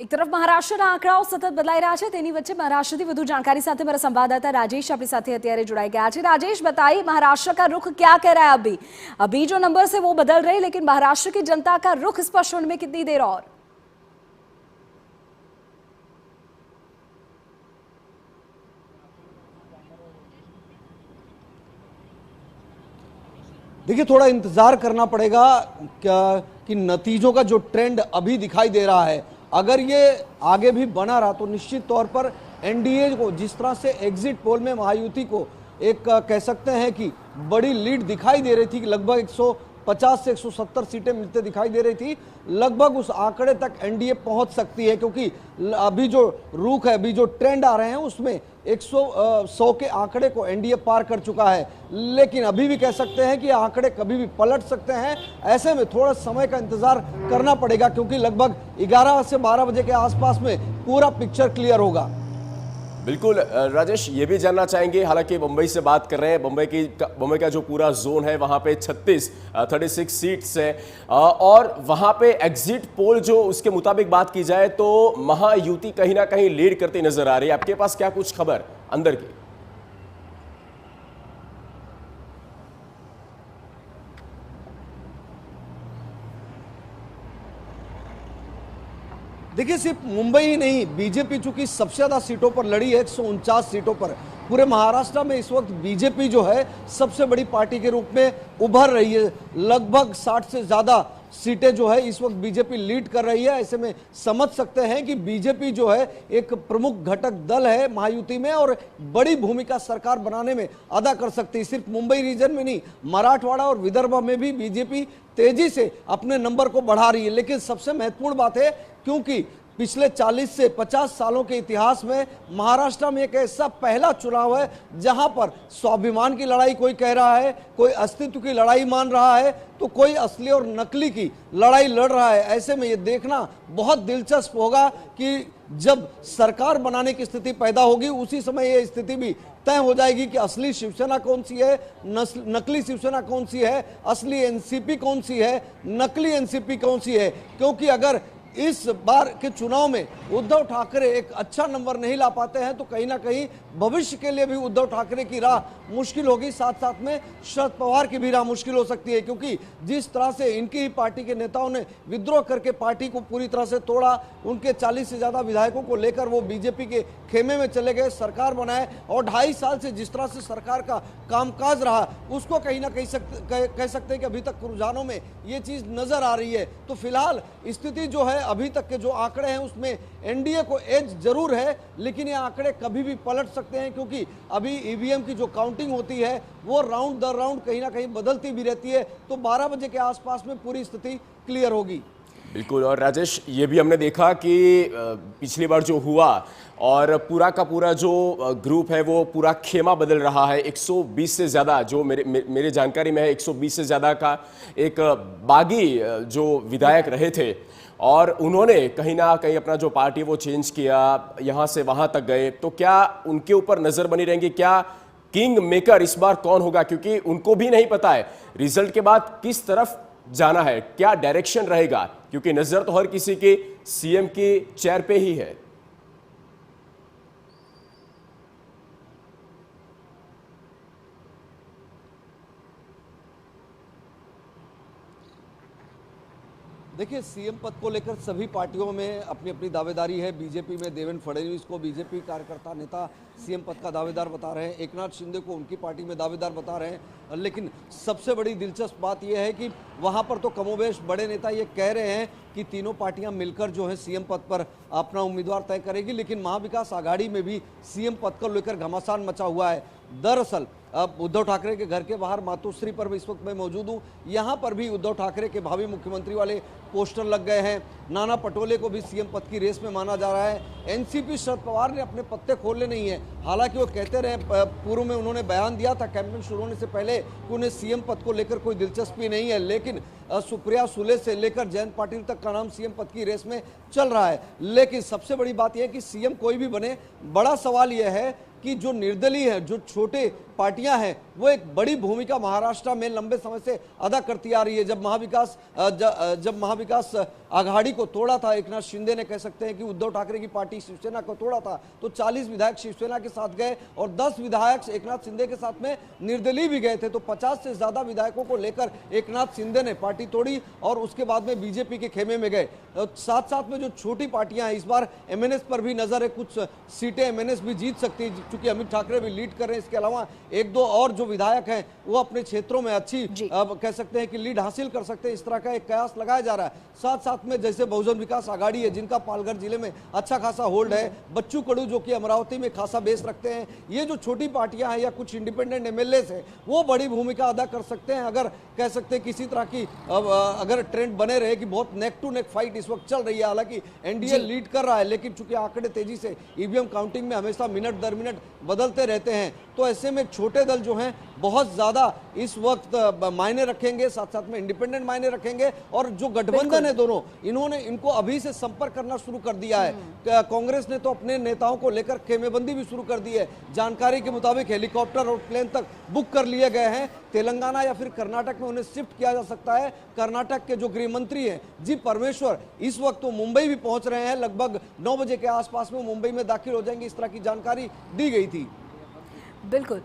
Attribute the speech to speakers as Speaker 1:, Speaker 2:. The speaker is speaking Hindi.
Speaker 1: એક તરફ મહારાષ્ટ્રના આંકડાઓ સતત બદલાઈ રહ્યા છે, તેની વચ્ચે મહારાષ્ટ્રથી વધુ जानकारी સાથે मेरा संवाददाता राजेश अपनी साथी અત્યારે जुड़ाई गया है। राजेश, बताइए महाराष्ट्र का रुख क्या कह रहा है? अभी जो नंबर है वो बदल रहे, लेकिन महाराष्ट्र की जनता का रुख स्पष्ट होने में कितनी देर और?
Speaker 2: देखिए, थोड़ा इंतजार करना पड़ेगा कि नतीजों का जो ट्रेंड अभी दिखाई दे रहा है, अगर ये आगे भी बना रहा तो निश्चित तौर पर एनडीए को, जिस तरह से एग्जिट पोल में महायुति को एक कह सकते हैं कि बड़ी लीड दिखाई दे रही थी, लगभग 150 से 170 सीटें मिलते दिखाई दे रही थी, लगभग उस आंकड़े तक एनडीए पहुंच सकती है, क्योंकि अभी जो रुख है, अभी जो ट्रेंड आ रहे हैं उसमें 100 के आंकड़े को एनडीए पार कर चुका है। लेकिन अभी भी कह सकते हैं कि आंकड़े कभी भी पलट सकते हैं। ऐसे में थोड़ा समय का इंतजार करना पड़ेगा, क्योंकि लगभग 11 से 12 बजे के आसपास में पूरा पिक्चर क्लियर होगा।
Speaker 3: बिल्कुल राजेश, ये भी जानना चाहेंगे, हालांकि मुंबई से बात कर रहे हैं, मुंबई का जो पूरा जोन है वहां पे 36 सीट्स है, और वहां पे एग्जिट पोल जो उसके मुताबिक बात की जाए तो महायुति कहीं ना कहीं लीड करती नजर आ रही है। आपके पास क्या कुछ खबर अंदर की?
Speaker 2: देखिए, सिर्फ मुंबई ही नहीं, बीजेपी चूंकि सबसे ज्यादा सीटों पर लड़ी है, 149 सीटों पर, पूरे महाराष्ट्र में इस वक्त बीजेपी जो है सबसे बड़ी पार्टी के रूप में उभर रही है। लगभग 60 से ज्यादा सीटें जो है इस वक्त बीजेपी लीड कर रही है। ऐसे में समझ सकते हैं कि बीजेपी जो है एक प्रमुख घटक दल है महायुति में, और बड़ी भूमिका सरकार बनाने में अदा कर सकती है। सिर्फ मुंबई रीजन में नहीं, मराठवाड़ा और विदर्भ में भी बीजेपी तेजी से अपने नंबर को बढ़ा रही है। लेकिन सबसे महत्वपूर्ण बात है, क्योंकि पिछले 40 से 50 सालों के इतिहास में महाराष्ट्र में एक ऐसा पहला चुनाव है जहां पर स्वाभिमान की लड़ाई कोई कह रहा है, कोई अस्तित्व की लड़ाई मान रहा है, तो कोई असली और नकली की लड़ाई लड़ रहा है। ऐसे में ये देखना बहुत दिलचस्प होगा कि जब सरकार बनाने की स्थिति पैदा होगी, उसी समय ये स्थिति भी तय हो जाएगी कि असली शिवसेना कौन सी है, नकली शिवसेना कौन सी है, असली एनसीपी कौन सी है, नकली एनसीपी कौन सी है। क्योंकि अगर इस बार के चुनाव में उद्धव ठाकरे एक अच्छा नंबर नहीं ला पाते हैं तो कहीं ना कहीं भविष्य के लिए भी उद्धव ठाकरे की राह मुश्किल होगी, साथ साथ में शरद पवार की भी राह मुश्किल हो सकती है। क्योंकि जिस तरह से इनकी ही पार्टी के नेताओं ने विद्रोह करके पार्टी को पूरी तरह से तोड़ा, उनके 40 से ज्यादा विधायकों को लेकर वो बीजेपी के खेमे में चले गए, सरकार बनाए, और 2.5 साल से जिस तरह से सरकार का कामकाज रहा, उसको कहीं ना कहीं कह सकते हैं कि अभी तक रुझानों में ये चीज नजर आ रही है। तो फिलहाल स्थिति जो है, अभी तक के जो आंकड़े हैं उसमें एनडीए को एज जरूर है, लेकिन ये आंकड़े कभी भी पलट सकते हैं, क्योंकि अभी ईवीएम की जो काउंटिंग होती है वो राउंड दर राउंड कहीं ना कहीं बदलती भी रहती है। तो 12 बजे के आसपास में पूरी स्थिति क्लियर होगी।
Speaker 3: बिल्कुल, और राजेश, ये भी हमने देखा कि पिछली बार जो हुआ, और पूरा का पूरा जो ग्रुप है वो पूरा खेमा बदल रहा है। 120 से ज़्यादा, जो मेरे जानकारी में है, 120 से ज़्यादा का एक बागी जो विधायक रहे थे, और उन्होंने कहीं ना कहीं अपना जो पार्टी वो चेंज किया, यहाँ से वहाँ तक गए। तो क्या उनके ऊपर नज़र बनी रहेंगी? क्या किंग मेकर इस बार कौन होगा? क्योंकि उनको भी नहीं पता है रिजल्ट के बाद किस तरफ जाना है, क्या डायरेक्शन रहेगा, क्योंकि नज़र तो हर किसी के सीएम के चेयर पे ही है।
Speaker 2: देखिए, सीएम पद को लेकर सभी पार्टियों में अपनी अपनी दावेदारी है। बीजेपी में देवेंद्र फडणवीस को बीजेपी कार्यकर्ता नेता सीएम पद का दावेदार बता रहे हैं, एकनाथ शिंदे को उनकी पार्टी में दावेदार बता रहे हैं। लेकिन सबसे बड़ी दिलचस्प बात यह है कि वहां पर तो कमोबेश बड़े नेता ये कह रहे हैं कि तीनों पार्टियां मिलकर जो है सीएम पद पर अपना उम्मीदवार तय करेगी। लेकिन महाविकास आघाड़ी में भी सीएम पद को लेकर घमासान मचा हुआ है। दरअसल अब उद्धव ठाकरे के घर के बाहर मातोश्री पर भी इस वक्त मैं मौजूद हूँ। यहाँ पर भी उद्धव ठाकरे के भावी मुख्यमंत्री वाले पोस्टर लग गए हैं। नाना पटोले को भी सीएम पद की रेस में माना जा रहा है। एनसीपी शरद पवार ने अपने पत्ते खोलने नहीं है, हालांकि वो कहते रहे, पूर्व में उन्होंने बयान दिया था कैंपेन शुरू होने से पहले कि उन्हें सीएम पद को लेकर कोई दिलचस्पी नहीं है। लेकिन सुप्रिया सुले से लेकर जयंत पाटिल तक का नाम सीएम पद की रेस में चल रहा है। लेकिन सबसे बड़ी बात यह है कि सीएम कोई भी बने, बड़ा सवाल यह है कि जो निर्दलीय है, जो छोटे पार्टियां हैं वो एक बड़ी भूमिका महाराष्ट्र में लंबे समय से अदा करती आ रही है। जब महाविकास आघाड़ी को तोड़ा था एकनाथ शिंदे ने, कह सकते हैं कि उद्धव ठाकरे की पार्टी शिवसेना को तोड़ा था, तो 40 विधायक शिवसेना के साथ गए और 10 विधायक एकनाथ शिंदे के साथ में निर्दलीय भी गए थे। तो 50 से ज्यादा विधायकों को लेकर एकनाथ शिंदे ने पार्टी तोड़ी और उसके बाद में बीजेपी के खेमे में गए। साथ साथ में जो छोटी पार्टियां हैं, इस बार एमएनएस पर भी नजर है, कुछ सीटें एमएनएस भी जीत सकती है क्योंकि अमित ठाकरे भी लीड कर रहे हैं। इसके अलावा एक दो और जो विधायक हैं वो अपने क्षेत्रों में अच्छी कह सकते हैं कि लीड हासिल कर सकते हैं। इस तरह का एक कयास लगाया जा रहा है। साथ साथ में जैसे बहुजन विकास आघाड़ी है जिनका पालघर जिले में अच्छा खासा होल्ड है, बच्चू कडू जो कि अमरावती में खासा बेस रखते हैं, ये जो छोटी पार्टियां हैं या कुछ इंडिपेंडेंट एमएलए है वो बड़ी भूमिका अदा कर सकते हैं। अगर कह सकते हैं किसी तरह की अगर ट्रेंड बने रहे कि बहुत नेक टू नेक फाइट इस वक्त चल रही है, हालांकि एनडीए लीड कर रहा है लेकिन चूंकि आंकड़े तेजी से ईवीएम काउंटिंग में हमेशा मिनट दर मिनट बदलते रहते हैं, तो ऐसे में छोटे दल जो हैं बहुत ज्यादा इस वक्त मायने रखेंगे, साथ साथ में इंडिपेंडेंट मायने रखेंगे। और जो गठबंधन है दोनों, इनको अभी से संपर्क करना शुरू कर दिया है। कांग्रेस ने तो अपने नेताओं को लेकर खेमेबंदी भी शुरू कर दी है। जानकारी के मुताबिक हेलीकॉप्टर और प्लेन तक बुक कर लिए गए हैं। तेलंगाना या फिर कर्नाटक में उन्हें शिफ्ट किया जा सकता है। कर्नाटक के जो गृह मंत्री हैं जी परमेश्वर, इस वक्त तो मुंबई भी पहुंच रहे हैं, लगभग 9 बजे के आसपास में मुंबई में दाखिल हो जाएंगे, इस तरह की जानकारी दी गई थी।
Speaker 1: बिल्कुल।